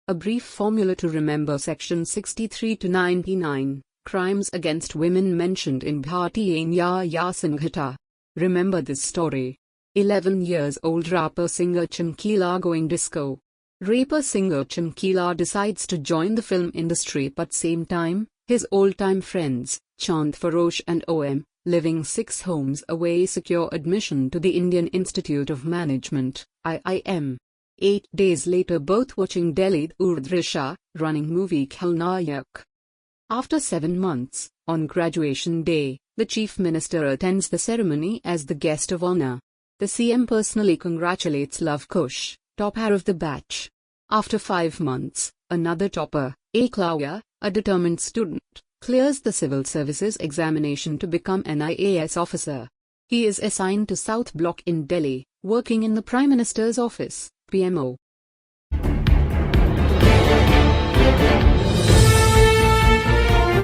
A brief formula to remember section 63 to 99, crimes against women mentioned in Bharatiya Nyaya Sanghita. Remember this story. 11 years old rapper singer Chamkila going disco. Rapper singer Chamkila decides to join the film industry, but same time, his old-time friends, Chand Farosh and OM, living 6 homes away, secure admission to the Indian Institute of Management, IIM. 8 days later, both watching Delhi Durdrisha, running movie KHALNAYAK. After 7 months, on graduation day, the Chief Minister attends the ceremony as the guest of honor. The CM personally congratulates KUSH, topper of the batch. After 5 months, another topper, LAVYA, a determined student, clears the civil services examination to become an IAS officer. He is assigned to South Block in Delhi, working in the Prime Minister's office, PMO.